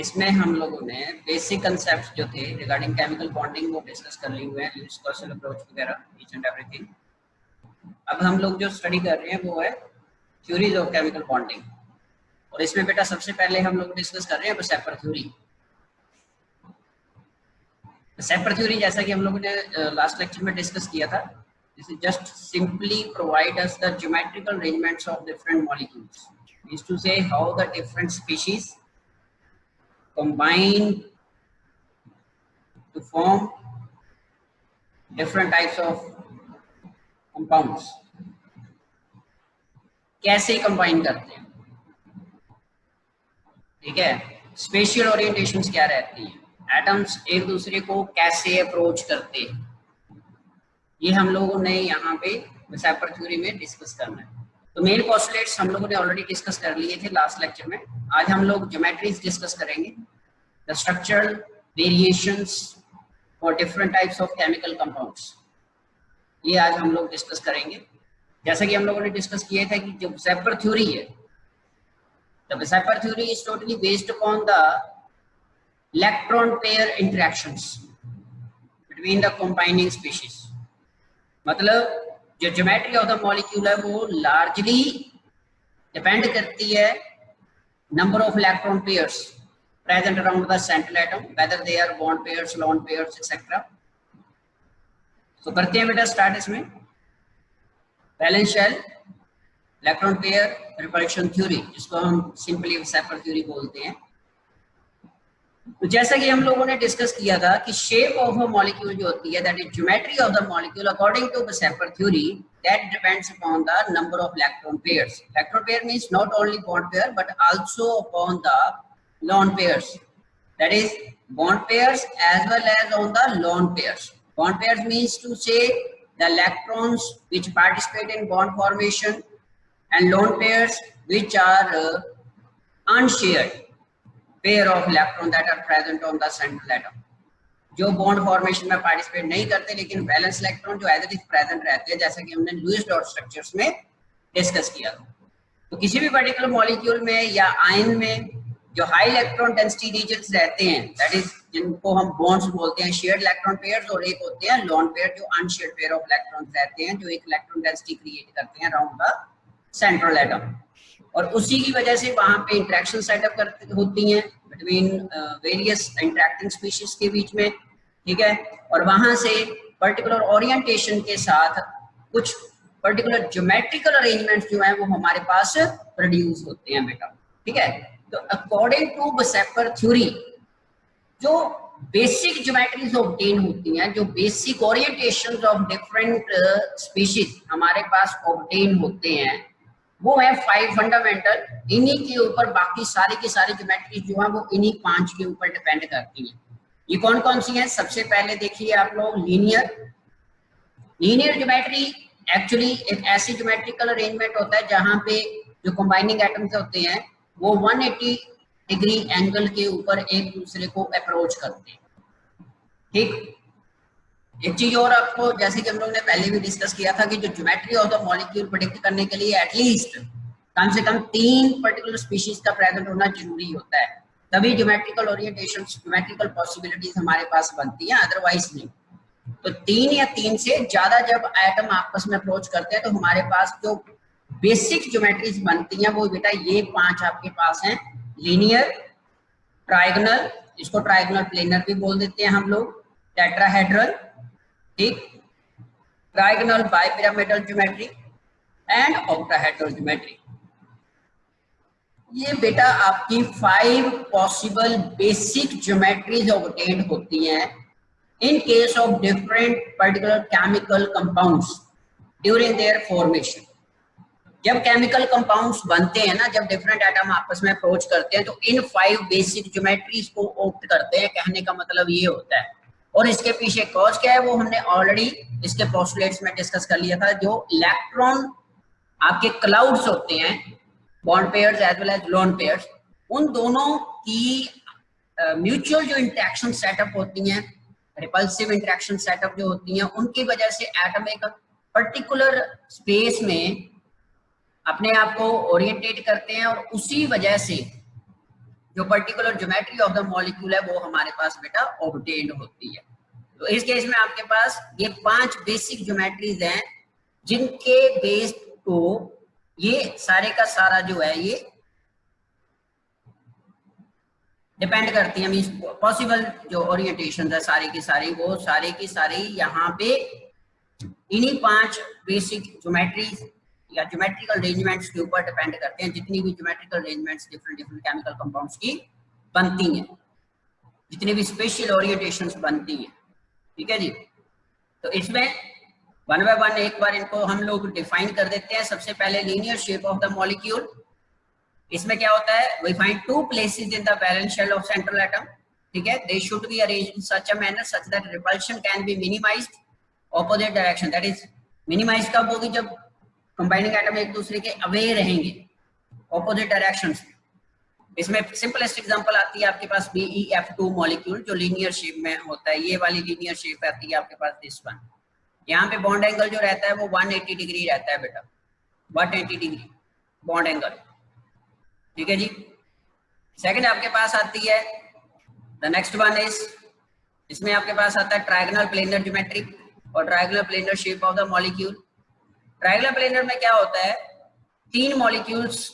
इसमें हम लोगों ने बेसिक कंसेप्ट जो थे रिगार्डिंग केमिकल बॉन्डिंग वो डिस्कस कर लिए हुए हैं, ल्यूइस कॉशल अप्रोच वगैरह, ईच एंड एवरीथिंग। अब हम लोग जो स्टडी कर रहे हैं वो है थ्योरीज ऑफ केमिकल बॉन्डिंग, और इसमें बेटा सबसे पहले हम लोग डिस्कस कर रहे हैं सेपर थ्योरी। सेपर थ्योरी जैसा कि हम लोगों ने लास्ट लेक्चर में डिस्कस किया था, this is just simply provide us the geometrical arrangements of different molecules, means to say how the different species combine to form different types of compounds। कैसे combine करते हैं, ठीक है, स्पेशियल ओरिएंटेशंस क्या रहती हैं, एटम्स एक दूसरे को कैसे अप्रोच करते हैं, ये हम लोगों ने यहाँ पे सेपर थ्योरी में डिस्कस करना है। तो मेन पोस्टुलेट्स हम लोगों ने ऑलरेडी डिस्कस कर लिए थे लास्ट लेक्चर में। आज हम लोग ज्योमेट्रीज डिस्कस करेंगे, the structural variations for different types of chemical compounds, ये आज हम लोग डिस्कस करेंगे। जैसा कि हम लोगों ने डिस्कस किया था कि जो सेपर थ्योरी है, the shaper theory is totally based upon the electron pair interactions between the combining species। मतलब जो ज्योमेट्री ऑफ द मॉलिक्यूल है वो लार्जली डिपेंड करती है number of electron pairs present around the central atom, whether they are bond pairs, lone pairs, etc. So करते हैं बेटा start इसमें। Valence shell, electron pair, repulsion theory, जिसको हम सिंपली सेपर थ्योरी बोलते हैं। तो जैसा कि हम लोगों ने डिस्कस किया था कि शेप ऑफ अ मॉलिक्यूल जो होती है, that is geometry of the molecule according to the VSEPR theory, that depends upon the number of electron pairs. Electron pair means not only bond pair but also upon the lone pairs, that is bond pairs as well as on the lone pairs. Bond pairs means to say the electrons which participate in bond formation, and lone pairs which are unshared pair of electrons that are present on the central atom, जो bond formation में participate नहीं करते लेकिन valence electron जो as it is present रहते हैं, जैसा कि हमने लुईस डॉट स्ट्रक्चर्स में डिस्कस किया। तो किसी भी पर्टिकुलर मॉलिक्यूल में या आयन में जो हाई इलेक्ट्रॉन डेंसिटी रीजन्स रहते हैं, दैट इज जिनको हम बॉन्ड्स बोलते हैं, शेयर्ड इलेक्ट्रॉन पेयर्स, और एक होते हैं लोन पेयर जो अनशेयर्ड पेयर ऑफ इलेक्ट्रॉन्स रहते हैं, जो एक इलेक्ट्रॉन डेंसिटी क्रिएट करते हैं अराउंड द सेंट्रल एटम। और उसी की वजह से वहां पे इंटरेक्शन सेटअप होती हैं बिटवीन वेरियस इंटरेक्टिंग स्पीशीज के बीच में, ठीक है, और वहां से पर्टिकुलर ओरिएंटेशन के साथ कुछ पर्टिकुलर ज्योमेट्रिकल अरेंजमेंट्स जो हैं वो हमारे पास प्रोड्यूस होते हैं बेटा, ठीक है। तो अकॉर्डिंग टू सेपर थ्योरी जो बेसिक ज्योमेट्रीज ऑब्टेन होती हैं, जो basic orientations of different species हमारे पास ऑब्टेन होते हैं, वो है 5 फंडामेंटल। इन्हीं के ऊपर बाकी सारी की सारी ज्योमेट्रीज जो है वो इन्हीं 5 के ऊपर डिपेंड करती हैं। ये कौन कौन सी हैं? सबसे पहले देखिए आप लोग लीनियर ज्योमेट्री एक्चुअली एक ऐसी ज्योमेट्रिकल अरेंजमेंट होता है जहां पे जो कंबाइनिंग एटम्स होते हैं वो 180 डिग्री एंगल के ऊपर एक दूसरे को अप्रोच करते हैं, ठीक। एक चीज और आपको, जैसे कि हम लोगों ने पहले भी डिस्कस किया था कि जो geometry of the molecule predict करने के लिए एटलीस्ट कम से कम 3 पर्टिकुलर स्पीशीज का प्रेजेंट होना जरूरी होता है, तभी ज्योमेट्रिकल ओरिएंटेशन, ज्योमेट्रिकल पॉसिबिलिटीज हमारे पास बनती हैं, अदरवाइज नहीं। तो 3 या 3 से ज्यादा जब एटम आपस में अप्रोच करते हैं तो हमारे पास जो बेसिक ज्योमेट्रीज बनती हैं वो बेटा ये 5 आपके पास हैं। लीनियर, ट्राइगोनल, इसको ट्राइगोनल प्लेनर भी बोल देते हैं हम लोग, टेट्राहेड्रल, ठीक, trigonal bipyramidal geometry and octahedral geometry. ये बेटा आपकी 5 पॉसिबल बेसिक ज्योमेट्रीज ऑब्टेन्ड होती हैं in case of different particular chemical compounds during their formation. जब केमिकल कंपाउंड्स बनते हैं ना, जब डिफरेंट एटम आपस में अप्रोच करते हैं तो इन 5 बेसिक ज्योमेट्रीज को ऑप्ट करते हैं, कहने का मतलब ये होता है। और इसके पीछे कॉज क्या है वो हमने ऑलरेडी इसके पोस्टुलेट्स में डिस्कस कर लिया था। जो इलेक्ट्रॉन आपके क्लाउड्स होते हैं, bond pairs as well as lone pairs, उन दोनों की म्यूचुअल जो इंटरेक्शन सेटअप होती हैं, रिपल्सिव इंटरेक्शन सेटअप जो होती हैं, उनकी वजह से एटम एक पर्टिकुलर स्पेस में अपने आप को ओरिएंटेट करते हैं और उसी वजह से जो particular geometry of the molecule है वो हमारे पास बेटा ऑब्टेन्ड होती है। तो इस केस में आपके पास ये 5 बेसिक ज्योमेट्रीज हैं जिनके बेस को ये सारे का सारा जो है ये डिपेंड करती है। मींस पॉसिबल जो ओरिएंटेशन है सारी की सारी वो सारी की सारी यहाँ पे इन्हीं 5 बेसिक ज्योमेट्रीज या ज्योमेट्रिकल अरेंजमेंट्स के ऊपर डिपेंड करते हैं। जितनी भी geometrical arrangements different different chemical compounds की बनती हैं, जितनी भी स्पेशल ओरिएंटेशंस बनती हैं, ठीक है जी। तो इसमें वन बाय वन एक बार इनको हम लोग डिफाइन कर देते हैं। सबसे पहले linear shape of the molecule. इसमें क्या होता है, we find 2 places in the valence shell of central atom, ठीक है। They should be arranged in such a manner such that repulsion can be minimized opposite direction. That is minimize कब होगी, जब combining atom एक दूसरे के away रहेंगे opposite directions में। इसमें सिंपलेस्ट एग्जांपल आती है आपके पास BeF2 मॉलिक्यूल जो लीनियर शेप में होता है। ये वाली लीनियर शेप आती है आपके पास दिस वन। यहाँ पे बॉन्ड एंगल जो रहता है वो 180 डिग्री रहता है बेटा, 180 डिग्री बॉन्ड एंगल, ठीक है जी। सेकंड आपके पास आती है द नेक्स्ट वन इज, इसमें आपके पास आता है ट्रायगोनल प्लेनर ज्योमेट्री और trigonal planar shape of the molecule. Trigonal planar में क्या होता है, 3 मॉलिक्यूल्स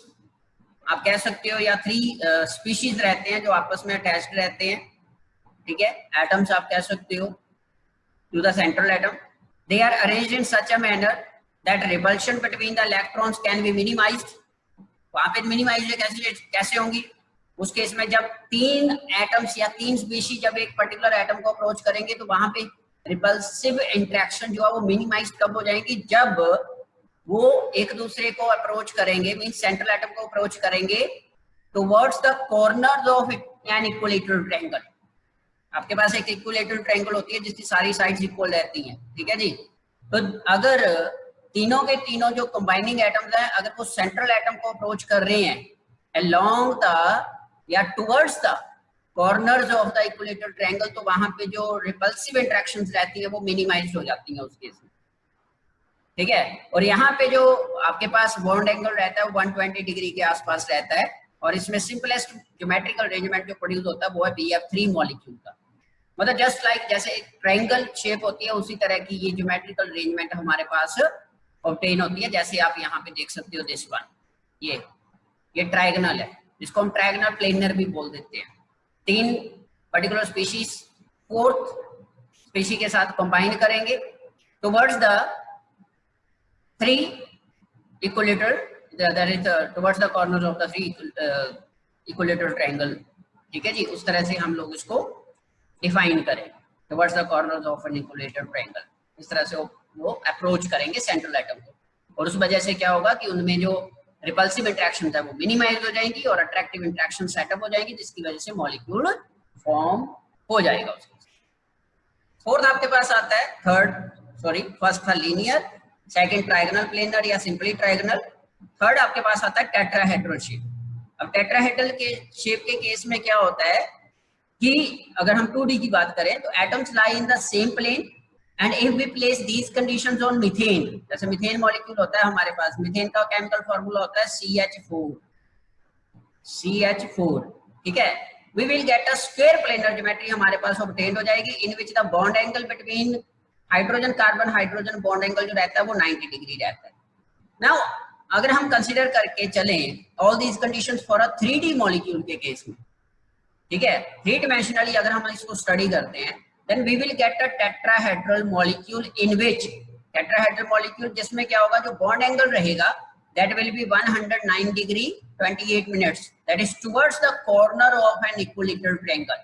आप कह सकते हो या 3 स्पीशीज रहते हैं जो आपस में अटैच्ड रहते हैं, ठीक है। एटम्स आप कह सकते हो to the central atom. They are arranged in such a manner that repulsion between the electrons can be minimized. वहां पे मिनिमाइज कैसे होंगी, उस केस में जब 3 एटम्स या 3 स्पीशीज जब एक पर्टिकुलर एटम को अप्रोच करेंगे तो वहां पे रिपल्सिव इंटरेक्शन जो है वो मिनिमाइज कब हो जाएंगी, जब वो एक दूसरे को अप्रोच करेंगे, मीन सेंट्रल एटम को अप्रोच करेंगे towards the corners of an equilateral triangle. आपके पास एक इक्विलेटरल ट्रायंगल होती है जिसकी सारी साइड्स इक्वल रहती हैं, ठीक है जी। तो अगर तीनों के तीनों जो कंबाइनिंग एटम्स हैं अगर वो सेंट्रल एटम को अप्रोच कर रहे हैं अलोंग द या towards the corners of the equilateral triangle, तो वहां पे जो रिपल्सिव इंटरेक्शंस रहती है वो मिनिमाइज हो जाती हैं उस केस में, ठीक है। और यहाँ पे जो आपके पास बॉन्ड एंगल रहता है 120 डिग्री के आसपास रहता है और इसमें सिंपलेस्ट ज्योमेट्रिकल अरेंजमेंट जो प्रोड्यूस होता है वो है BF3 मॉलिक्यूल का। मतलब जस्ट लाइक जैसे एक ट्रायंगल शेप होती है उसी तरह की ये ज्योमेट्रिकल अरेंजमेंट हमारे पास ऑब्टेन होती है। जैसे आप यहाँ पे देख सकते हो दिस वन, ये ट्रायगोनल है जिसको हम ट्रायगोनल प्लेनर भी बोल देते हैं। 3 पर्टिकुलर स्पीशीज 4th स्पीशीज के साथ कंबाइन करेंगे towards the 3 equilateral, that is towards the corners of the 3 equilateral triangle, ठीक है जी। उस तरह से हम लोग इसको डिफाइन करें towards the corners of an equilateral triangle। इस तरह से वो अप्रोच करेंगे सेंट्रल एटम को और उस वजह से क्या होगा कि उनमें जो रिपल्सिव इंटरेक्शन है वो मिनिमाइज हो जाएंगी और अट्रैक्टिव इंटरेक्शन सेटअप हो जाएंगी जिसकी वजह से मॉलिक्यूल फॉर्म हो जाएगा उसके। 4th आपके पास आता है फर्स्ट था लीनियर, सेकंड ट्रायगोनल प्लेनर या सिंपली ट्रायगोनल, 3rd आपके पास आता है टेट्राहेड्रल शेप। अब टेट्राहेड्रल के शेप के केस में क्या होता है कि अगर हम 2D की बात करें तो atoms lie in the same plane and if we place these conditions on methane, जैसे मीथेन मॉलिक्यूल होता है हमारे पास, मीथेन का केमिकल फार्मूला होता है CH4, ठीक है। We will get a square planar geometry हमारे पास ऑब्टेन्ड हो जाएगी in which the bond angle between hydrogen carbon hydrogen bond angle जो रहता है वो 90 डिग्री रहता है। नाउ अगर हम कंसीडर करके चलें all these conditions for a 3D molecule के केस में, ठीक है, 3 डायमेंशनली अगर हम इसको स्टडी करते हैं then we will get a tetrahedral molecule in which tetrahedral molecule जिसमें क्या होगा, जो बॉन्ड एंगल रहेगा that will be 109 degree 28 minutes, that is towards the corner of an equilateral triangle,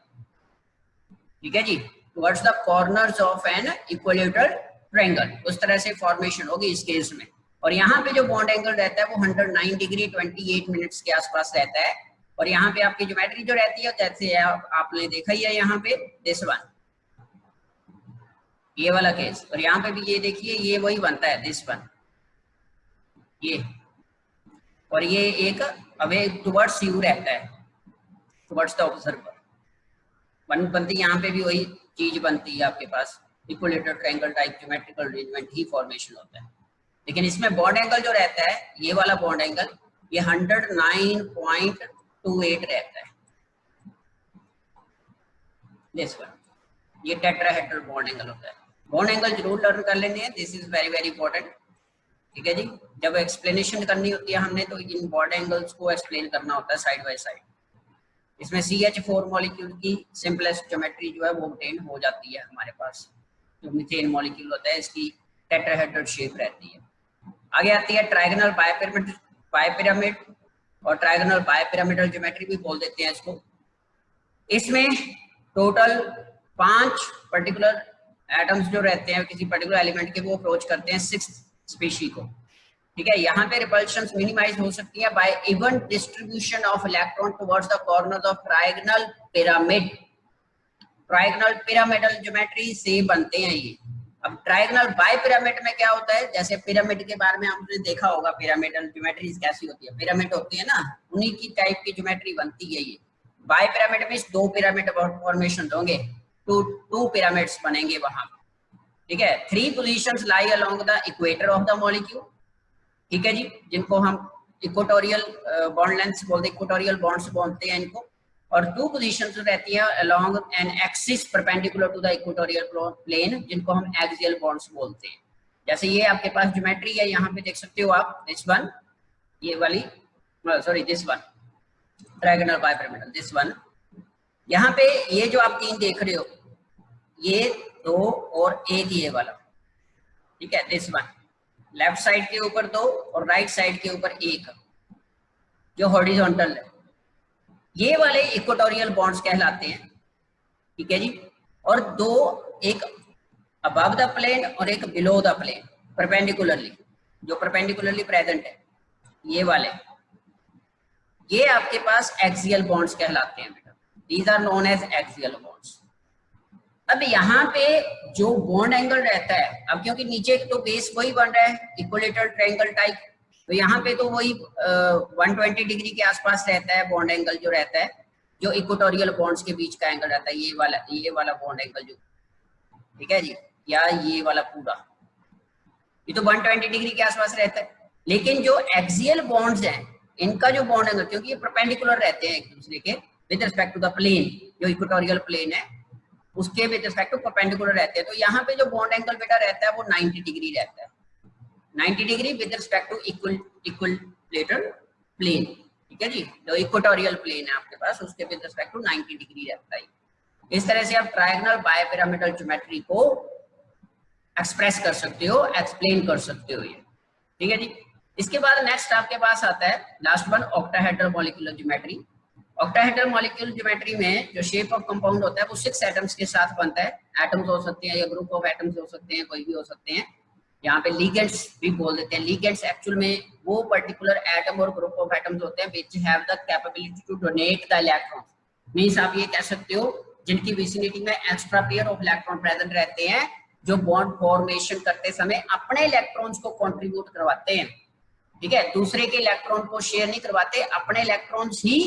ठीक है जी, towards the corners of an equilateral triangle। उस तरह से फॉर्मेशन होगी इस केस में। और यहाँ पे जो बॉन्ड एंगल रहता है वो 109 डिग्री 28 मिनट्स के आसपास रहता है। और यहाँ पे आपकी ज्योमेट्री जो रहती है जैसे आपने देखा ही है यहाँ पे दिस वन, ये वाला केस, और यहाँ पे भी ये देखिए ये वही बनता है दिस वन, ये, और ये एक अवे टुवर्ड्स यू रहता है, टुवर्ड्स द ऑब्जर्वर बनती, यहाँ पे भी वही चीज बनती है आपके पास, equilateral triangle type geometrical arrangement ही फॉर्मेशन होता है। लेकिन इसमें बॉन्ड एंगल जो रहता है ये वाला बॉन्ड एंगल ये 109.28 रहता है, दिस वन, ये टेट्राहेड्रल बॉन्ड एंगल होता है। बॉन्ड एंगल जरूर लर्न कर लेने हैं, this is very very important. ठीक है जी, जब एक्सप्लेनेशन करनी होती है हमने तो इन बॉन्ड एंगल्स को एक्सप्लेन करना होता है साइड बाय साइड। इसमें CH4 मॉलिक्यूल की सिंपलेस्ट ज्योमेट्री जो है वो ऑब्टेन हो जाती है हमारे पास। जो मीथेन मॉलिक्यूल होता है इसकी टेट्राहेड्रल शेप रहती है। आगे आती है ट्रायगोनल बायपिरामिड और ट्रायगोनल बायपिरामिडल ज्योमेट्री भी बोल देते हैं इसको। इसमें टोटल 5 पर्टिकुलर एटम्स जो रहते हैं किसी पर्टिकुलर एलिमेंट के, वो अप्रोच करते हैं 6th स्पीशी को। ठीक है, यहाँ पे रिपल्शंस मिनिमाइज हो सकती है by even distribution of electron towards the corners of trigonal pyramid. Trigonal pyramidal geometry से बनते हैं ये। अब ट्रायगोनल बाय पिरामिड में क्या होता है, जैसे पिरामिड के बारे में आपने देखा होगा, पिरामिडल ज्योमेट्रीज कैसी होती है, पिरामिड होती है ना, उन्हीं की टाइप की ज्योमेट्री बनती है ये। बाय पिरामिड में 2 पिरामिड फॉर्मेशन होंगे, टू पिरामिड्स बनेंगे वहां। ठीक है, 3 positions lie along the equator of the molecule. ठीक है जी, जिनको हम इक्वेटोरियल बॉन्ड लेंथ्स बोलते हैं, इक्वेटोरियल बॉन्ड्स बोलते हैं इनको। और 2 पोजीशंस रहती है along an axis perpendicular to the equatorial plane, जिनको हम एक्सियल बॉन्ड्स बोलते हैं। जैसे ये आपके पास ज्योमेट्री है, यहाँ पे देख सकते हो आप, दिस वन, ये वाली, sorry this one trigonal bipyramidal, this one. यहाँ पे ये जो आप 3 देख रहे हो, ये 2 और 1 ये वाला। ठीक है, दिस वन, लेफ्ट साइड के ऊपर 2 और राइट साइड के ऊपर 1 जो हॉरिजॉन्टल है, ये वाले इक्वेटोरियल बॉन्ड्स कहलाते हैं। ठीक है जी, और 2, एक अबव द प्लेन और एक बिलो द प्लेन परपेंडिकुलरली, जो परपेंडिकुलरली प्रेजेंट है, ये वाले, ये आपके पास एक्सियल बॉन्ड्स कहलाते हैं बेटा। These are known as axial bonds. अब यहाँ पे जो बॉन्ड एंगल रहता है, अब क्योंकि नीचे तो बेस वही बन रहा है इक्विलेटरल ट्रायंगल टाइप, तो यहाँ पे तो वही 120 डिग्री के आसपास रहता है बॉन्ड एंगल जो रहता है, जो इक्वेटोरियल बॉन्ड्स के बीच का एंगल रहता है, ये वाला बॉन्ड एंगल जो, ठीक है जी, या ये वाला पूरा, ये तो 120 डिग्री के आसपास रहता है। लेकिन जो एक्सियल बॉन्ड्स हैं, इनका जो बॉन्ड एंगल, क्योंकि ये परपेंडिकुलर रहते हैं एक दूसरे के with respect to the plane, जो इक्वेटोरियल प्लेन है उसके विद रिस्पेक्ट टू परपेंडिकुलर रहते हैं, तो यहाँ पे जो बॉन्ड एंगल बेटा रहता है वो 90 डिग्री रहता है, 90 degree with respect to equilateral plane. ठीक है जी, जो इक्वेटोरियल प्लेन है आपके पास उसके विद रिस्पेक्ट टू 90 डिग्री रहता है। इस तरह से आप ट्रायगोनल बायपिरामिडल ज्योमेट्री को एक्सप्रेस कर सकते हो, एक्सप्लेन कर सकते हो ये। ठीक है जी, इसके बाद नेक्स्ट आपके पास आता है last one, octahedral molecular geometry. Octahedral molecular geometry में जो शेप ऑफ कंपाउंड होता है वो 6 एटम्स के साथ बनता है। एटम्स हो सकते हैं या ग्रुप ऑफ एटम्स हो सकते हैं, कोई भी हो सकते हैं। यहाँ पे लिगेंड्स भी बोल देते हैं। लिगेंड्स एक्चुअल में वो पर्टिकुलर एटम और ग्रुप ऑफ एटम्स होते हैं which have the capability to donate the electron. Means आप ये कह सकते हो जिनकी विसिनिटी में extra pair of electron present रहते हैं, जो बॉन्ड फॉर्मेशन करते समय अपने इलेक्ट्रॉन्स को कंट्रीब्यूट करवाते हैं। ठीक है, दूसरे के इलेक्ट्रॉन को शेयर नहीं करवाते, अपने इलेक्ट्रॉन्स ही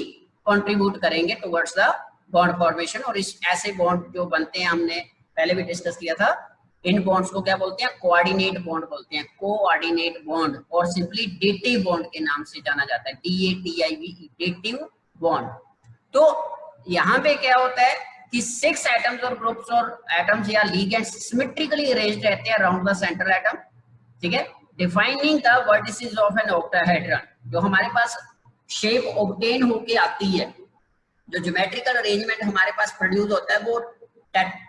कंट्रीब्यूट करेंगे टुवर्ड्स द बॉन्ड फॉर्मेशन। और इस ऐसे बॉन्ड जो बनते हैं, हमने पहले भी डिस्कस किया था, इन बॉन्ड्स को क्या बोलते हैं, कोऑर्डिनेट बॉन्ड बोलते हैं, कोऑर्डिनेट बॉन्ड, और सिंपली डेटिव बॉन्ड के नाम से जाना जाता है, DATIV, डेटिव बॉन्ड। तो यहाँ पे क्या होता है कि 6 एटम्स और ग्रुप्स और एटम्स या लिगेंड्स सिमेट्रिकली अरेंज्ड रहते हैं अराउंड द सेंट्रल एटम। ठीक है, defining the vertices of an octahedron. जो हमारे पास शेप ऑब्टेन होके आती है, जो ज्योमेट्रिकल अरेंजमेंट हमारे पास प्रोड्यूस होता है, वो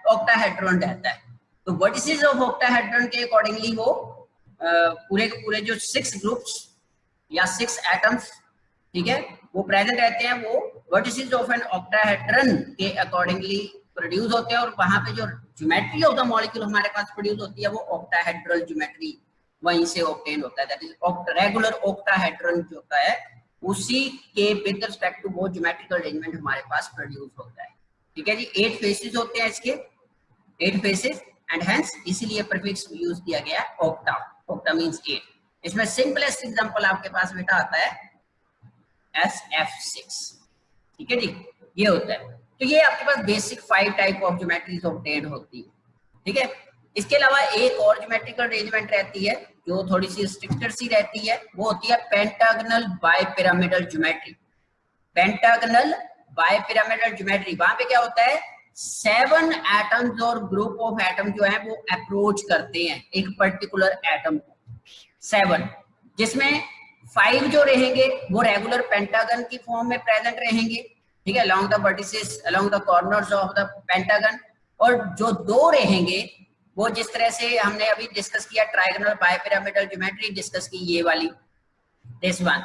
ऑक्टाहेड्रन रहता है। तो वर्टिसेस ऑफ ऑक्टाहेड्रन के अकॉर्डिंगली वो पूरे के पूरे जो 6 ग्रुप्स या 6 एटम्स, ठीक है, वो प्रेजेंट रहते हैं, वो वर्टिसेस ऑफ एन ऑक्टाहेड्रन के अकॉर्डिंगली प्रोड्यूस होते हैं। और वहां पे जो ज्योमेट्री ऑफ द मॉलिक्यूल हमारे पास प्रोड्यूस होती है वो ऑक्टाहेड्रल ज्योमेट्री वहीं से ऑब्टेन होता है। दैट इज रेगुलर ऑक्टाहेड्रन जो होता है उसी के विद रिस्पेक्ट टू वो ज्योमेट्रिकल अरेंजमेंट हमारे पास प्रोड्यूस होता है। ठीक है जी, 8 फेसेस होते हैं इसके, 8 फेसेस, एंड हेंस इसीलिए प्रीफिक्स यूज किया गया है ऑक्टा। Octa means 8। इसमें सिंपलेस्ट एग्जांपल आपके पास बेटा आता है SF6। ठीक है जी, ये होता है। तो ये आपके पास basic 5 type of geometries obtain होती है। ठीक है, इसके अलावा एक और ज्योमेट्रिकल अरेंजमेंट रहती है जो थोड़ी सी स्ट्रिक्टर सी रहती है, वो होती है pentagonal bipyramidal geometry. Pentagonal bipyramidal geometry, वहां पे क्या होता है, 7 एटम्स और ग्रुप ऑफ एटम जो है वो अप्रोच करते हैं एक पर्टिकुलर एटम को, 7, जिसमें 5 जो रहेंगे वो रेगुलर पेंटागन की फॉर्म में प्रेजेंट रहेंगे, ठीक है, along the vertices along the corners of the pentagon, और जो 2 रहेंगे वो जिस तरह से हमने अभी डिस्कस किया ट्रायगोनल बायपिरामिडल ज्योमेट्री डिस्कस की, ये वाली दिस वन,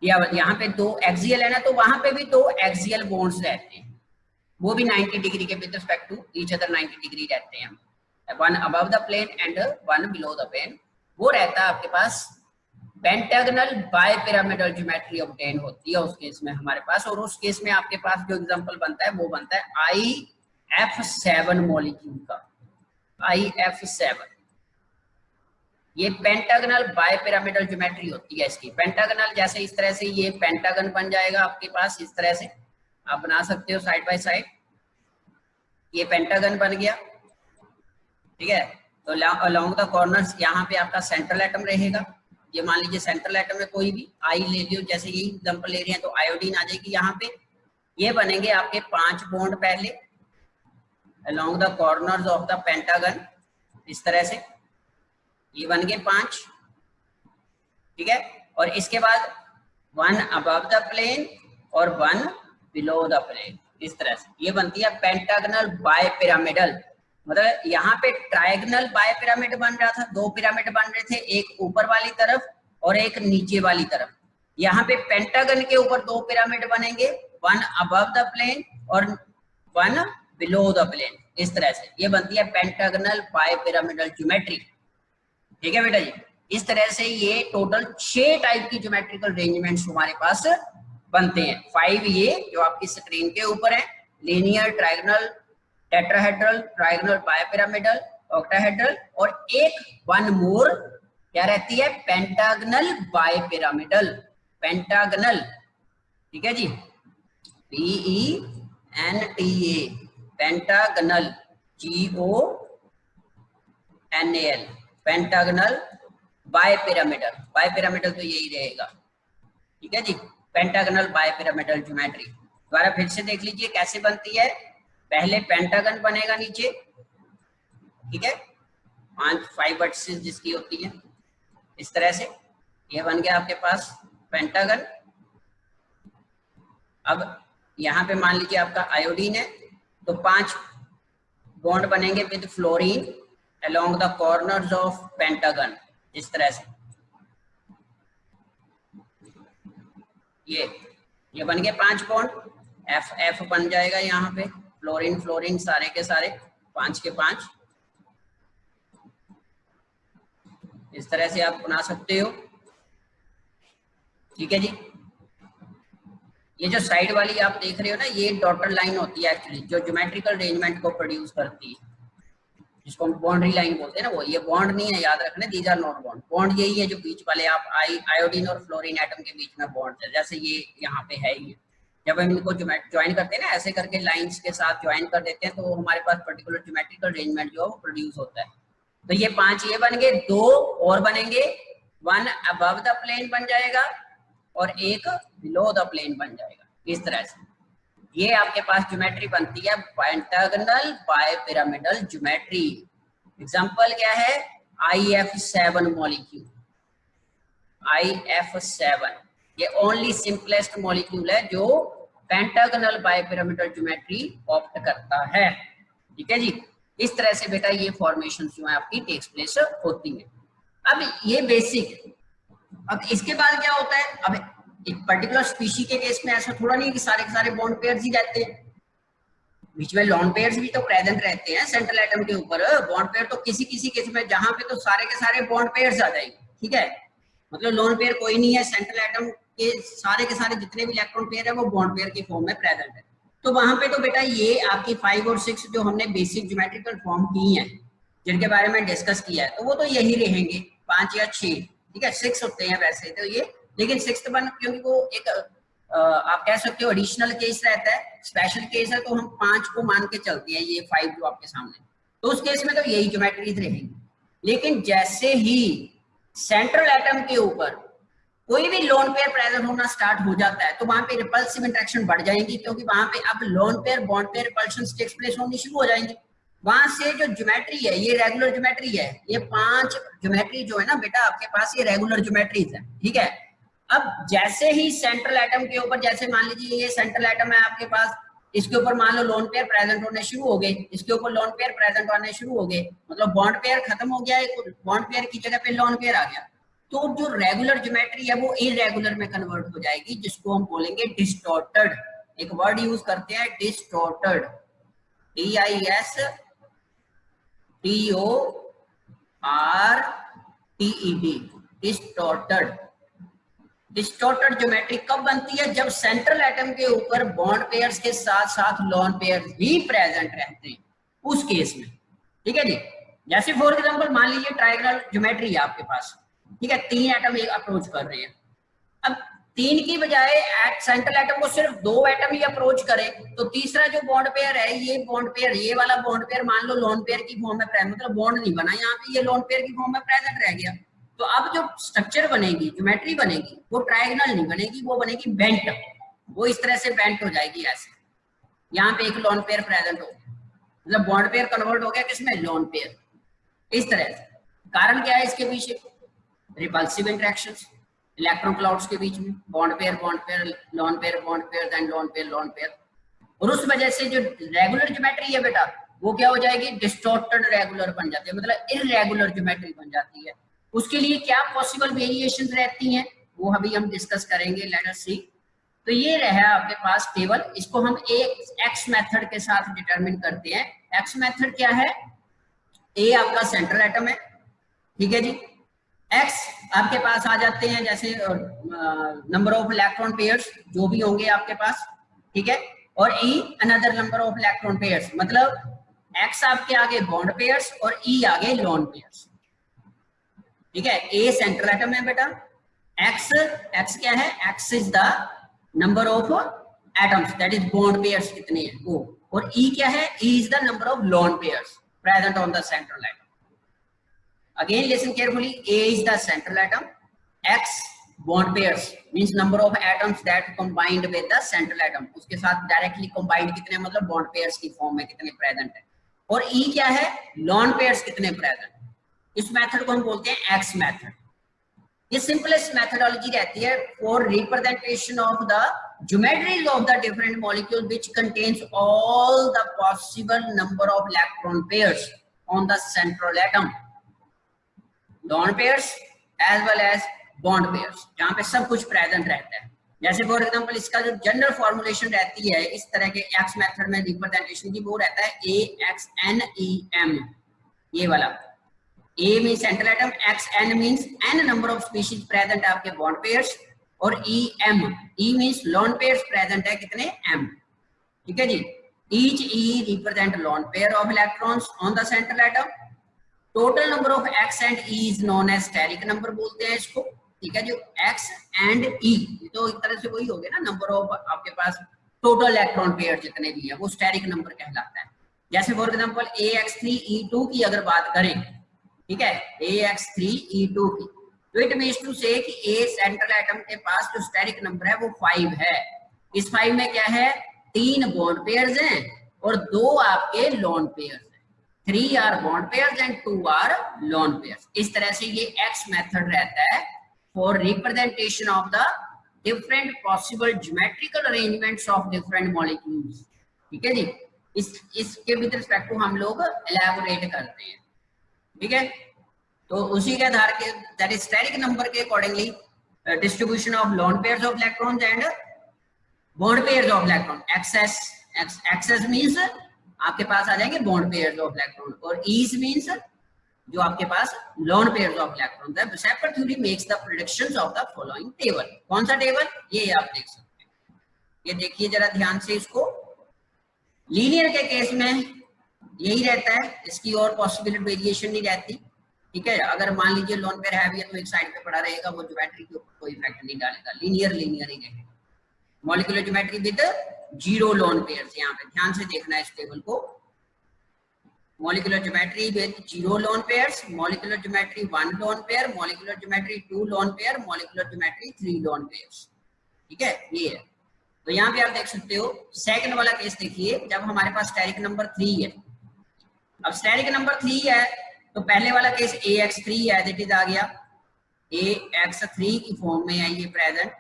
या यहाँ पे 2 एक्सियल है ना, तो वहां पे भी 2 एक्सियल बॉन्ड्स रहते हैं, वो भी 90 डिग्री के with respect to each other 90 degree रहते हैं, one above the plane and one below the plane, वो रहता है आपके पास पेंटागनल बायपिरामिडल ज्योमेट्री ऑब्टेन होती है उस केस में हमारे पास। और उस केस में आपके पास जो एग्जांपल बनता है वो बनता है IF7 मॉलिक्यूल का, IF7, ये पेंटागनल बायपिरामिडल ज्योमेट्री होती है इसकी। पेंटागनल जैसे इस तरह से ये पेंटागन बन जाएगा आपके पास, इस तरह से आप बना सकते हो साइड बाय साइड, ये पेंटागन बन गया, ठीक है। तो अलोंग द कॉर्नर्स यहाँ पे आपका सेंट्रल एटम रहेगा, ये मान लीजिए सेंट्रल एटम में कोई भी आई ले लियो, जैसे यही एग्जांपल ले रहे हैं तो आयोडीन आ जाएगी यहाँ पे, ये बनेंगे आपके 5 बॉन्ड पहले along the corners of the pentagon, इस तरह से ये बन गए 5, ठीक है। और इसके बाद 1 अबव द प्लेन और 1 बिलो द प्लेन, इस तरह से ये बनती है पेंटागनल बायपिरामिडल। मतलब यहाँ पे ट्रायगोनल बायपिरामिड बन रहा था, 2 पिरामिड बन रहे थे, एक ऊपर वाली तरफ और एक नीचे वाली तरफ। यहाँ पे पेंटागन के ऊपर 2 पिरामिड बनेंगे, 1 अबव द प्लेन और 1 बिलो द प्लेन, इस तरह से ये बनती है पेंटागनल बायपिरामिडल ज्योमेट्री, ठीक है बेटा जी। इस तरह से ये टोटल 6 टाइप की ज्योमेट्रिकल अरेंजमेंट्स हमारे पास बनते हैं। 5 ये जो आपकी स्क्रीन के ऊपर है, linear, trigonal, tetrahedral, trigonal bipyramidal, octahedral, और एक 1 मोर क्या रहती है, पेंटागनल बायपिरामिडल, पेंटागनल, ठीक है जी, PENTA, pentagonal, GONAL, pentagonal bipyramidal, bipyramidal तो यही रहेगा, ठीक है जी, पेंटागनल बायपिरामिडल ज्योमेट्री। दोबारा फिर से देख लीजिए कैसे बनती है। पहले पेंटागन बनेगा नीचे, ठीक है, 5 वर्टिसेस जिसकी होती है, इस तरह से ये बन गया आपके पास पेंटागन। अब यहाँ पे मान लीजिए आपका आयोडीन है, तो 5 बॉन्ड बनेंगे with fluorine along the corners of pentagon, इस तरह से ये बन गए 5 बॉन्ड, FF बन जाएगा यहाँ पे, फ्लोरीन फ्लोरीन सारे के सारे 5 के 5, इस तरह से आप बना सकते हो, ठीक है जी। ये जो साइड वाली आप देख रहे हो ना, ये डॉटर लाइन होती है एक्चुअली, जो ज्योमेट्रिकल अरेंजमेंट को प्रोड्यूस करती है, जिसको हम बाउंड्री लाइन बोलते हैं ना, वो ये बॉन्ड नहीं है, याद रखना, these are not bond. Bond यही है जो बीच वाले आप आयोडीन और फ्लोरीन एटम के बीच में बॉन्ड है, जैसे ये यहाँ पे है ही। जब हम इनको ज्वाइन करते हैं ना, ऐसे करके लाइंस के साथ ज्वाइन कर देते हैं, तो हमारे पास पर्टिकुलर ज्योमेट्रिकल अरेंजमेंट जो प्रोड्यूस होता है। तो ये 5 ये बन गए, 2 और बनेंगे, 1 अबव द प्लेन बन जाएगा और एक बिलो द प्लेन बन जाएगा, इस तरह से ये आपके पास ज्योमेट्री बनती है पेंटागनल बायपिरामिडल ज्योमेट्री। एग्जांपल क्या है, IF7 मॉलिक्यूल, IF7 ये ओनली सिंपलेस्ट मॉलिक्यूल है जो पेंटागनल बायपिरामिडल ज्योमेट्री ऑप्ट करता है, ठीक है जी। इस तरह से बेटा ये फॉर्मेशन जो है आपकी टेक्स प्लेस होती है। अब ये बेसिक, अब इसके बाद क्या होता है, अब एक पर्टिकुलर स्पीशी के केस में ऐसा थोड़ा नहीं है कि सारे के सारे बॉन्ड पेयर्स ही रहते हैं, बीच में लॉन पेयर्स भी तो प्रेजेंट रहते हैं सेंट्रल एटम के ऊपर। बॉन्ड पेयर तो किसी किसी केस में जहां पे तो सारे के सारे बॉन्ड पेयर्स आ जाएंगे, ठीक है, मतलब लोन पेयर कोई नहीं है, सेंट्रल एटम के सारे जितने भी इलेक्ट्रॉन पेयर है वो बॉन्ड पेयर की फॉर्म में प्रेजेंट है। तो वहां पे तो बेटा ये आपकी 5 और 6 जो हमने बेसिक ज्योमेट्रिकल फॉर्म की है, जिनके बारे में डिस्कस किया है, तो वो तो यही रहेंगे 5 या 6, ठीक है। 6 होते हैं वैसे तो ये, लेकिन 6th वन क्योंकि वो एक आप कह सकते हो एडिशनल केस रहता है, स्पेशल केस है, तो हम 5 को मान के चलते हैं, ये 5 जो आपके सामने, तो उस केस में तो यही ज्योमेट्रीज रहेंगी। लेकिन जैसे ही सेंट्रल एटम के ऊपर कोई भी लोन पेयर प्रेजेंट होना स्टार्ट हो जाता है तो वहां पे रिपल्सिव इंटरेक्शन बढ़ जाएंगी, क्योंकि वहां पे अब lone pair bond pair repulsion takes place होनी शुरू हो जाएंगी। वहां से जो ज्योमेट्री है ये रेगुलर ज्योमेट्री है, ये 5 ज्योमेट्री जो है ना बेटा आपके पास ये रेगुलर ज्योमेट्रीज है, ठीक है। अब जैसे ही सेंट्रल एटम के ऊपर, जैसे मान लीजिए ये सेंट्रल एटम है आपके पास, इसके ऊपर मान लो लोन पेयर प्रेजेंट होने शुरू हो गए, इसके ऊपर लोन पेयर प्रेजेंट होने शुरू हो गए, मतलब बॉन्ड पेयर खत्म हो गया, बॉन्ड पेयर की जगह पे लोन पेयर आ गया, तो जो रेगुलर ज्योमेट्री है वो इरेगुलर में कन्वर्ट हो जाएगी, जिसको हम बोलेंगे डिस्टॉर्टेड। एक वर्ड यूज करते हैं distorted, DISTORTED, distorted. Distorted geometry कब बनती है? जब सेंट्रल एटम के ऊपर बॉन्ड पेयर्स के साथ साथ लोन पेयर्स भी प्रेजेंट रहते हैं, उस केस में, ठीक है जी। जैसे फॉर एग्जांपल मान लीजिए ट्रायंगल ज्योमेट्री है आपके पास, ठीक है, 3 एटम एक अप्रोच कर रहे हैं। अब 3 की बजाय सेंट्रल एटम को सिर्फ 2 एटम ही अप्रोच करे, तो तीसरा जो बॉन्ड पेयर है, ये बॉन्ड पेयर, ये वाला बॉन्ड पेयर मान लो लोन पेयर की फॉर्म में प्रेजेंट, मतलब बॉन्ड नहीं बना यहाँ पे, ये लोन पेयर की फॉर्म में प्रेजेंट रह गया। तो अब जो स्ट्रक्चर बनेगी, ज्योमेट्री बनेगी, वो ट्रायंगल नहीं बनेगी, वो बनेगी बेंट, वो इस तरह से बेंट हो जाएगी ऐसे। यहाँ पे एक लोन पेयर प्रेजेंट हो गया, मतलब बॉन्ड पेयर कन्वर्ट हो गया किसमें? लोन पेयर, इस तरह से। कारण क्या है इसके पीछे? रिपल्सिव इंटरेक्शंस इलेक्ट्रॉन क्लाउड्स के बीच में, bond pair lone pair bond pair then lone pair, और उस वजह से जो रेगुलर ज्योमेट्री है बेटा वो क्या हो जाएगी? डिस्टॉर्टेड रेगुलर बन जाती है, मतलब इररेगुलर ज्योमेट्री बन जाती है। उसके लिए क्या पॉसिबल वेरिएशंस रहती हैं वो अभी हम डिस्कस करेंगे, लेट अस सी। तो ये रहा आपके पास टेबल, इसको हम एक एक्स मेथड के साथ डिटरमिन करते हैं। एक्स मेथड क्या है? ए आपका सेंट्रल एटम है, ठीक है जी। एक्स आपके पास आ जाते हैं जैसे नंबर ऑफ इलेक्ट्रॉन पेयर्स जो भी होंगे आपके पास, ठीक है, और E another number of electron pairs, मतलब एक्स आपके आगे बॉन्ड पेयर्स और ई आगे लोन पेयर्स, ठीक है। ए सेंट्रल एटम है बेटा, एक्स क्या है? X is the number of atoms, that is bond pairs कितने हैं वो, और ई क्या है? E is the number of lone pairs present on the central atom. Again listen carefully, A is the central atom, X bond pairs means number of atoms that combined with the central atom, उसके साथ directly combined कितने, मतलब bond pairs की form में कितने present है, और E क्या है? lone pairs कितने प्रेजेंट। इस मेथड को हम बोलते हैं X मेथड। ये सिंपलेस्ट मेथडोलॉजी रहती है for representation of the geometries of the different molecule which contains all the possible number of electron pairs on the central atom, lone pairs as well as bond pairs, जहां पे सब कुछ present रहता है। जैसे for example इसका जो general formulation रहती है इस तरह के एक्स मेथड में रिप्रेजेंटेशन की, वो रहता है AXNEM, ये वाला। A mean central atom, XN means n number of species present आपके बॉन्ड पेयर्स, और EM, E means lone pairs present है कितने? M, ठीक है जी। Each E represent lone pair of electrons on the central atom. Total number of X and E is known as steric number बोलते हैं इसको, ठीक है। जो एक्स एंड ई तो एक तरह से वही हो गया ना, नंबर ऑफ आपके पास टोटल इलेक्ट्रॉन पेयर जितने भी है वो स्टेरिक नंबर कहलाता है। जैसे फॉर एग्जांपल AX3E2 की अगर बात करें, ठीक है, AX3E2 की, तो इट मींस टू से कि ए सेंट्रल एटम के पास जो स्टेरिक नंबर है वो 5 है। इस 5 में क्या है? 3 बॉन्ड पेयर्स हैं और 2 आपके lone pairs, 3 are bond pairs and 2 are lone pairs। इस तरह से ये X मेथड रहता है for representation of the different possible geometrical arrangements of different molecules, ठीक है जी। इसके विद रिस्पेक्ट टू हम लोग एलैबोरेट करते हैं, ठीक है। तो उसी के आधार के दैट इज स्टेरिक नंबर के accordingly distribution of lone pairs of electrons and bond pairs of electron. Xs means आपके पास आ जाएंगे बॉन्ड पेयर्स ऑफ इलेक्ट्रॉन, और ईज मींस जो आपके पास लोन पेयर्स ऑफ इलेक्ट्रॉन है। VSEPR theory makes the predictions of the following table. कौन सा टेबल? ये आप देख सकते हैं, ये देखिए जरा ध्यान से इसको। लीनियर के केस में यही रहता है, इसकी और पॉसिबल वेरिएशन नहीं रहती, ठीक है। अगर मान लीजिए लोन पेयर हैवी है तो एक साइड पे पड़ा रहेगा, वो ज्योमेट्री के ऊपर कोई इफेक्ट नहीं डालेगा, लीनियर ही रहेगा। Molecular geometry with 0 lone pairs, यहाँ पे ध्यान से देखना है इस टेबल को। molecular geometry with 0 lone pairs, molecular geometry 1 lone pair, molecular geometry 2 lone pair, molecular geometry 3 lone pairs। ठीक है, ये है। तो यहाँ पे आप देख सकते हो सेकंड वाला केस देखिए, जब हमारे पास स्टेरिक नंबर 3 है। अब स्टेरिक नंबर 3 है तो पहले वाला case AX3 as it is आ गया, AX3 की फॉर्म में है ये प्रेजेंट।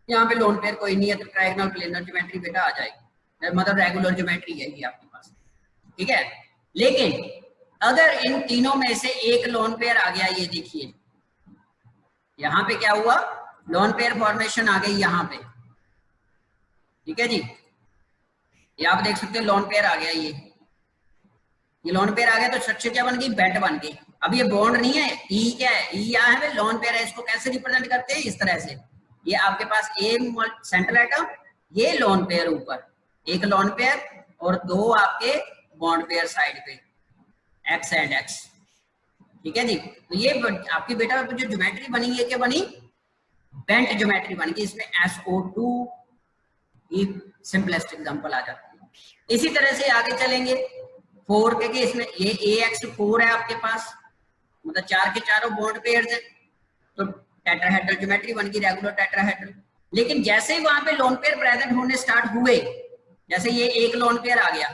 यहाँ पे लोन पेयर कोई नहीं है तो ट्रायगोनल प्लेनर ज्योमेट्री बेटा आ जाएगी, मतलब रेगुलर ज्योमेट्री है ये आपके पास। ठीक है, लेकिन अगर इन तीनों में से एक लोन पेयर आ गया, ये देखिए यहाँ पे क्या हुआ, लोन पेयर फॉर्मेशन आ गई यहाँ पे। ठीक है जी, ये आप देख सकते हो लोन पेयर आ गया, ये लोन पेयर आ गया तो स्ट्रक्चर क्या बन गई, बेंट बन गई। अब ये बॉन्ड नहीं है, ई क्या है, ई यहाँ है लोन पेयर है। इसको कैसे रिप्रेजेंट करते हैं, इस तरह से, ये आपके पास ए सेंट्रल एटम, ये लोन पेयर ऊपर, एक लोन पेयर और दो आपके बॉन्ड पेयर साइड पे, एक्स एंड एक्स। ठीक है जी, तो ये आपकी बेटा जो ज्योमेट्री बनी है क्या बनी, बेंट ज्योमेट्री बन गई। इसमें SO2 एक सिंपलेस्ट एग्जांपल आ जाती है। इसी तरह से आगे चलेंगे 4 के केस में, ये AX4 है आपके पास, मतलब 4 के चारों बॉन्ड पेयर्स है, तो टेट्राहेड्रल ज्योमेट्री बन गई, रेगुलर टेट्राहेड्रल। लेकिन जैसे ही वहां पे लोन पेयर प्रेजेंट होने स्टार्ट हुए, जैसे ये एक लोन पेयर आ गया,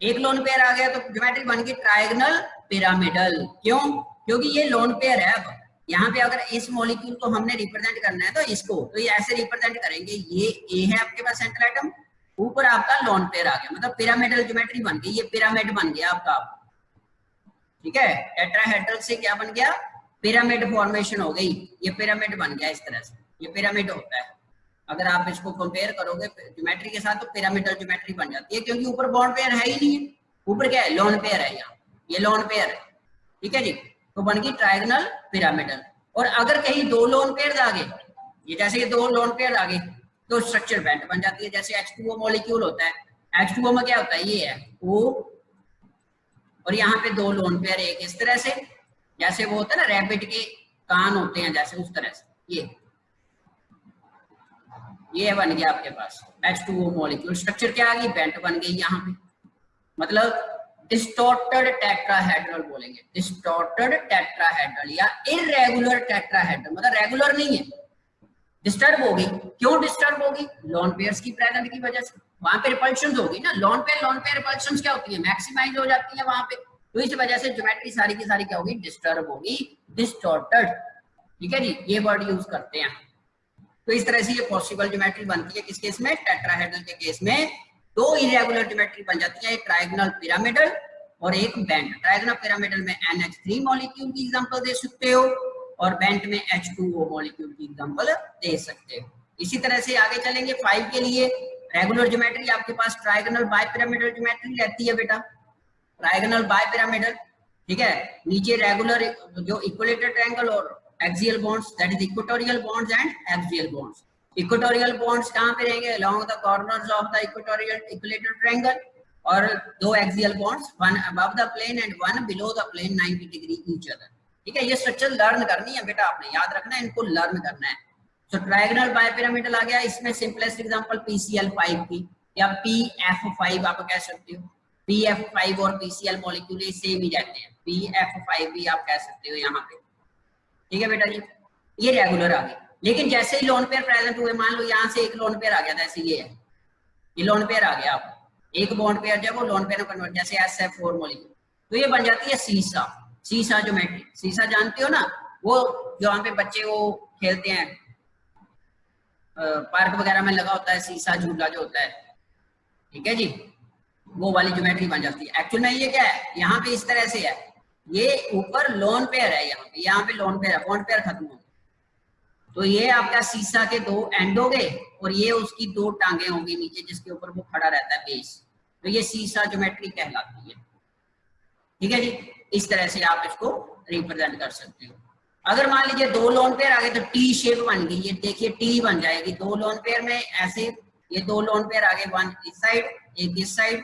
एक लोन पेयर आ गया तो ज्योमेट्री बन गई ट्रायगोनल पिरामिडल। क्यों, क्योंकि ये लोन पेयर है। अब यहाँ पे अगर इस मॉलिक्यूल को हमने रिप्रेजेंट करना है तो इसको, तो ये ऐसे रिप्रेजेंट करेंगे, ये ए है आपके पास सेंट्रल एटम, ऊपर आपका लोन पेयर आ गया, मतलब पिरामिडल ज्योमेट्री बन गई, ये पिरामिड बन गया आपका। ठीक है, टेट्राहेड्रल से क्या बन गया, पिरामिड फॉर्मेशन हो गई, ये पिरामिड बन गया इस तरह से, ये पिरामिड होता है। अगर आप इसको कंपेयर करोगे ज्योमेट्री के साथ तो पिरामिडल ज्योमेट्री बन जाती है, क्योंकि ऊपर बॉन्ड पेयर है ही नहीं है, ऊपर क्या है, लोन पेयर है, यहाँ ये लोन पेयर है। ठीक है जी, तो बन गई ट्रायगोनल पिरामिडल। और अगर कहीं दो लोन पेयर आ गए, ये जैसे ये दो लोन पेयर आ गए तो स्ट्रक्चर बेंट बन जाती है। जैसे H2O मॉलिक्यूल होता है, H2O में क्या होता है, ये है O और यहाँ पे दो लोन पेयर, एक इस तरह से, जैसे वो होता है ना रैबिट के कान होते हैं, जैसे उस तरह से ये बन गया आपके पास H2O मॉलिक्यूल। स्ट्रक्चर क्या आ गई, बेंट बन गई यहाँ पे, मतलब डिस्टॉर्टेड टेट्राहेड्रल बोलेंगे, डिस्टॉर्टेड टेट्राहेड्रल या इररेगुलर टेट्राहेड्रल, मतलब रेगुलर नहीं है, डिस्टर्ब होगी। क्यों डिस्टर्ब होगी, लोन पेयर्स की प्रेजेंट की वजह से, वहां पे रिपल्शंस होगी ना, लोन पेयर रिपल्शंस क्या होती है, मैक्सिमाइज हो जाती है वहां पे, तो इस वजह से ज्योमेट्री सारी की सारी क्या होगी, डिस्टर्ब होगी, डिस्टॉर्टेड। ठीक है जी, ये वर्ड यूज करते हैं। तो इस तरह से ये पॉसिबल ज्योमेट्री बनती है, किस केस में, टेट्राहेड्रल के केस में दो इरेगुलर ज्योमेट्री बन जाती है, एक ट्रायगोनल पिरामिडल और एक बेंट। ट्रायगोनल पिरामिडल में NH3 मॉलिक्यूल की एग्जांपल दे सकते हो और बेंट में H2O मॉलिक्यूल की एग्जांपल दे सकते हो। इसी तरह से आगे चलेंगे 5 के लिए। रेगुलर ज्योमेट्री आपके पास ट्रायगोनल बाइपिरामिडल ज्योमेट्री रहती है बेटा, ट्रायगोनल बाइपिरामिडल। ठीक है, नीचे रेगुलर जो इक्विलेटरल ट्रायंगल और axial bonds, that is equatorial bonds and axial bonds. Equatorial bonds कहां पे रहेंगे, along the corners of the equatorial equilateral triangle, और दो axial bonds, one above the plane and one below the plane 90 degree each other. ठीक है, ये structure learn करनी है बेटा, आपने याद रखना है, इनको लर्न करना है। तो ट्रायगोनल बाइपिरामिडल आ गया, इसमें सिंपलेस्ट एग्जांपल PCl5 की या PF5 आप कह सकते हो। PF5 और PCl मॉलिक्यूल सेम ही रहते हैं, PF5 भी आप कह सकते हो यहाँ पे। ठीक है बेटा जी, ये रेगुलर आ गई। लेकिन जैसे ही लोन पेयर प्रेजेंट हुए, मान लो यहाँ से एक लोन पेयर आ गया, जैसे ये है, ये लोन पेयर आ गया, आप एक बॉन्ड पेयर जब वो लोन पेयर में कन्वर्ट, जैसे SF4 मॉलिक्यूल, तो ये बन जाती है सीसा, सीसा ज्योमेट्री। सीसा जानते हो ना, वो जो वहाँ पे बच्चे वो खेलते हैं, पार्क वगैरह में लगा होता है सीसा झूला जो होता है। ठीक है जी, वो वाली ज्योमेट्री बन जाती है। एक्चुअल में ये क्या है, यहाँ पे इस तरह से है, ये ऊपर लोन पेयर है, यहाँ पे लोन पेयर है, बॉन्ड पेयर खत्म हो, तो ये आपका सीसा के दो एंड हो गए और ये उसकी दो टांगे होंगी नीचे जिसके ऊपर वो खड़ा रहता है, बेस, तो ये सीसा ज्योमेट्री कहलाती है। ठीक है जी, इस तरह से आप इसको रिप्रेजेंट कर सकते हो। अगर मान लीजिए दो लोन पेयर आ गए तो टी शेप बन गई, ये देखिए टी बन जाएगी दो लोन पेयर में, ऐसे ये दो लोन पेयर आ गए, वन इस साइड एक इस साइड।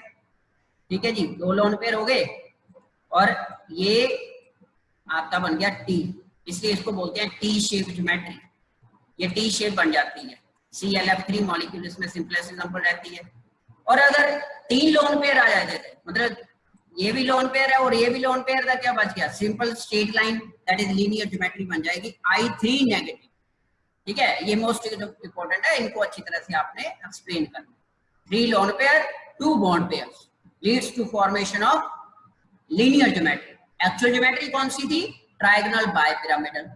ठीक है जी, दो लोन पेयर हो गए और ये आपका बन गया टी, इसलिए इसको बोलते हैं टी शेप ज्योमेट्री, ये टी शेप बन जाती है। ClF3 मॉलिक्यूल इसमें सिंपलेस्ट एग्जांपल रहती है। और अगर तीन लोन पेयर आ जाते थे, मतलब ये भी लोन पेयर है और ये भी लोन पेयर था, क्या बच गया? Simple straight line that is linear geometry बन जाएगी I3 नेगेटिव। ठीक है, ये मोस्ट इंपॉर्टेंट है, इनको अच्छी तरह से आपने एक्सप्लेन करना। 3 lone pair 2 bond pairs leads to formation of linear geometry. Actual geometry कौन सी थी? Trigonal bye pyramidal.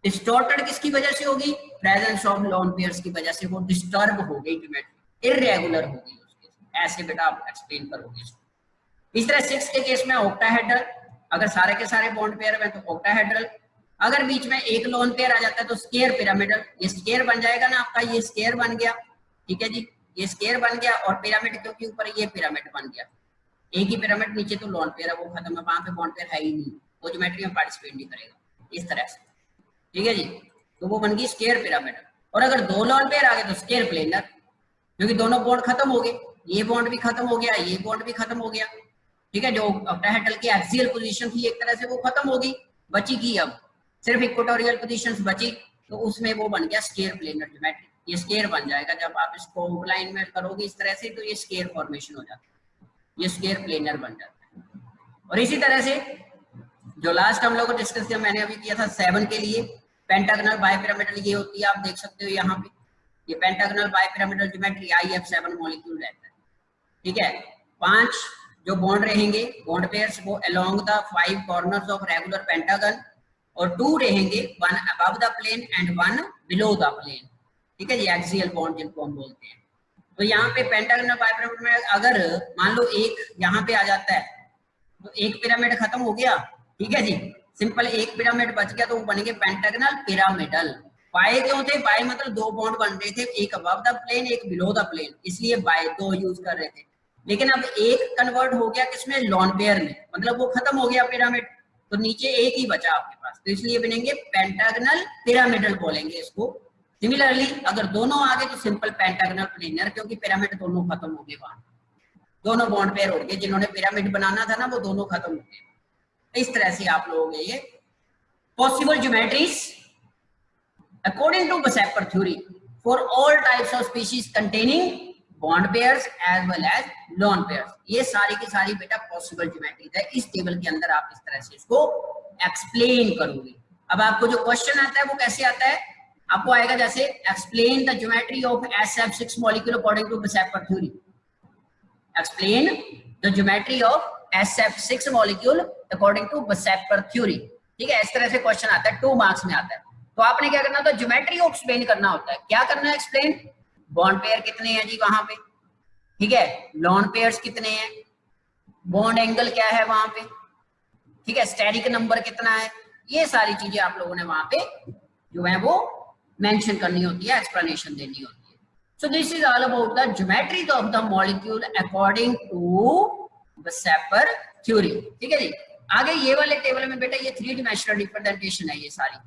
डिस्टॉर्टेड किसकी वजह से होगी? प्रेजेंस ऑफ लोन पेयर्स की वजह से वो डिस्टर्ब हो गई ज्योमेट्री, इररेगुलर हो गई उसके। ऐसे बेटा आप एक्सप्लेन करोगे इसको। इस तरह 6 के केस में ऑक्टाहेड्रल, अगर सारे के सारे बॉन्ड पेयर में तो ऑक्टाहेड्रल, अगर बीच में एक लोन पेयर आ जाता है तो स्क्वायर पिरामिडल। ये स्क्वायर बन जाएगा ना आपका, ये स्क्वायर बन गया। ठीक है जी, ये स्क्वायर बन गया और पिरामिड क्योंकि ऊपर ये पिरामिड बन गया, एक ही पिरामिड, नीचे तो लोन पेयर है वो खत्म है, वहां पे बॉन्ड पेयर है ही नहीं, वो ज्योमेट्री में पार्टिसिपेट नहीं करेगा इस तरह से। ठीक है जी, तो वो बन गई स्क्वायर पिरामिड। और अगर 2 लोन पेयर आ गए तो स्क्वायर प्लेनर, क्योंकि दोनों बॉन्ड खत्म हो गए, ये बॉन्ड भी खत्म हो गया, ये बॉन्ड भी खत्म हो गया। ठीक है, जो ऑक्टाहेड्रल की एक्सियल पोजीशन थी एक तरह से वो खत्म हो गई, बची की अब सिर्फ इक्वेटोरियल पोजीशंस बची, तो उसमें वो बन गया स्क्वायर प्लेनर ज्योमेट्री। ये स्क्वायर बन जाएगा जब आप इसको आउटलाइन में करोगे इस तरह से, तो ये स्क्वायर फॉर्मेशन हो जाता है, ये स्क्वायर प्लेनर बन जाता है। और इसी तरह से जो लास्ट हम लोग को डिस्कस किया मैंने अभी किया था 7 के लिए, पेंटागोनल बायपिरामिडल ये होती है, आप देख सकते हो यहाँ पे, ये pentagonal bipyramidal geometry IF7 molecule रहता है। ठीक है, 5 जो बॉन्ड रहेंगे बॉन्ड पेयर्स वो along the 5 corners of regular pentagon, और 2 रहेंगे 1 above the plane and 1 below the plane. ठीक है जी, एक्सियल बॉन्ड जिनको हम बोलते हैं। तो यहाँ पे पेंटागोनल बायपिरामिड में अगर मान लो एक यहाँ पे आ जाता है तो एक पिरामिड खत्म हो गया। ठीक है जी, सिंपल एक पिरामिड बच गया तो वो बनेंगे पेंटागोनल पिरामिडल। बाय क्यों थे? बाय मतलब 2 बॉन्ड बन रहे थे, एक अबव द प्लेन एक बिलो द प्लेन, इसलिए बाय 2 यूज कर रहे थे। लेकिन अब एक कन्वर्ट हो गया किसमें? लोन पेयर में, मतलब वो खत्म हो गया पिरामिड, तो नीचे एक ही बचा आपके पास, तो इसलिए बनेंगे पेंटागोनल पिरामिडल बोलेंगे इसको। सिमिलरली अगर दोनों आ गए तो सिंपल पेंटागोनल प्लेनर, क्योंकि पिरामिड दोनों खत्म हो गए, वहां दोनों बॉन्ड पेयर हो गए, जिन्होंने पिरामिड बनाना था ना वो दोनों खत्म हो गए। इस तरह से आप लोग ये possible geometries according to VSEPR theory for all types of species containing bond pairs as well as lone pairs, ये सारी की सारी बेटा पॉसिबल ज्योमेट्रीज है। इस टेबल के अंदर आप इस तरह से इसको एक्सप्लेन करोगे। अब आपको जो क्वेश्चन आता है वो कैसे आता है? आपको आएगा जैसे explain the geometry of SF6 molecule according to VSEPR theory. Explain the geometry of SF6 molecule according to VSEPR theory. ठीक है, इस तरह से क्वेश्चन आता है, 2 मार्क्स में आता है। तो आपने क्या करना होता है? ज्योमेट्री को एक्सप्लेन करना होता है। क्या करना है एक्सप्लेन? बॉन्ड पेयर कितने हैं जी वहां पे, ठीक है, लोन पेयर्स कितने हैं, बॉन्ड एंगल क्या है वहां पे, ठीक है, स्टेरिक नंबर कितना है, ये सारी चीजें आप लोगों ने वहां पे जो है वो मेंशन करनी होती है, एक्सप्लेनेशन देनी होती है। So this is all about the geometry of the molecule according to VSEPR theory. ठीक है जी, आगे ये वाले टेबल में बेटा ये 3 डायमेंशनल रिप्रेजेंटेशन है, ये सारी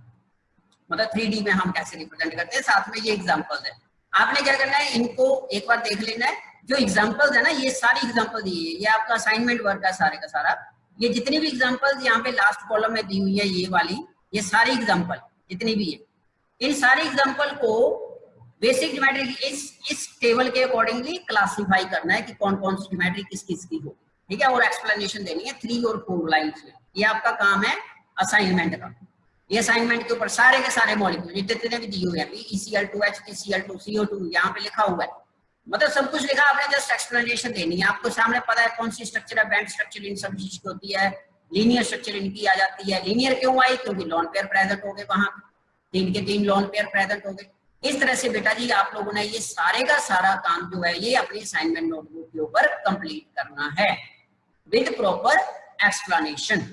मतलब 3D में हम कैसे रिप्रेजेंट करते हैं, साथ में ये एग्जांपल्स है। आपने क्या करना है, इनको एक बार देख लेना है। जो एग्जांपल्स है ना, ये सारी एग्जांपल दी है, ये आपका असाइनमेंट वर्क है सारे का सारा। ये जितनी भी एग्जांपल्स यहाँ पे लास्ट कॉलम में दी हुई है, ये वाली, ये सारी एग्जांपल जितनी भी है, इन सारी एग्जांपल को बेसिक ज्योमेट्री इस टेबल के अकॉर्डिंगली क्लासिफाई करना है कि कौन कौन सी ज्योमेट्री किस किस की हो। ठीक है, और एक्सप्लेनेशन देनी है 3 और 4 लाइन्स में। ये आपका काम है असाइनमेंट का। ये असाइनमेंट के ऊपर सारे के सारे मॉलिक्यूल जितने भी दिए हुए हैं, PeCl2H, PCl2, CO2 यहाँ पे लिखा हुआ है, मतलब सब कुछ लिखा, आपने जस्ट एक्सप्लेनेशन देनी है। आपको सामने पता है कौन सी स्ट्रक्चर है, बैंड स्ट्रक्चर इन सब चीज की होती है, लीनियर स्ट्रक्चर इनकी आ जाती है। लीनियर क्यों आई? क्योंकि लोन पेयर प्रेजेंट हो गए, वहां 3 के 3 लोन पेयर प्रेजेंट हो गए। इस तरह से बेटा जी आप लोगों ने ये सारे का सारा काम जो है ये अपनी असाइनमेंट नोटबुक के ऊपर कंप्लीट करना है विद प्रॉपर एक्सप्लेनेशन।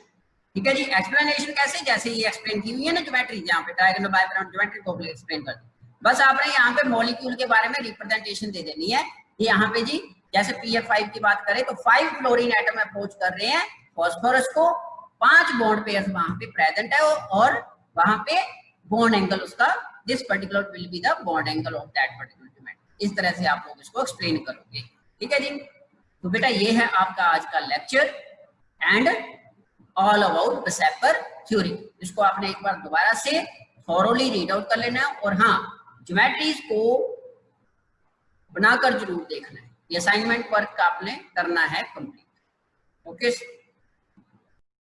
ठीक है जी, एक्सप्लेनेशन कैसे? जैसे ये एक्सप्लेन की हुई है ना ज्योमेट्री, जहाँ पे डायगोनल बायपिरामिड ज्योमेट्री को एक्सप्लेन कर दी, बस आपने यहाँ पे मॉलिक्यूल के बारे में रिप्रेजेंटेशन दे देनी है। यहाँ पे जी जैसे PF5 की बात करें तो 5 फ्लोरीन एटम अप्रोच कर रहे हैं फॉस्फोरस को, 5 बॉन्ड पेयर वहां पे प्रेजेंट है और वहां पे बॉन्ड एंगल उसका this particular will be the bond angle of that particular geometry. इस तरह से आप लोग इसको एक्सप्लेन करोगे। ठीक है जी, तो बेटा ये है आपका आज का lecture and all about VSEPR theory. इसको आपने एक बार दोबारा से थॉरोली रीड आउट कर लेना है, और हाँ ज्योमेट्रीज को बनाकर जरूर देखना है। ये असाइनमेंट वर्क आपने करना है कंप्लीट। ओके।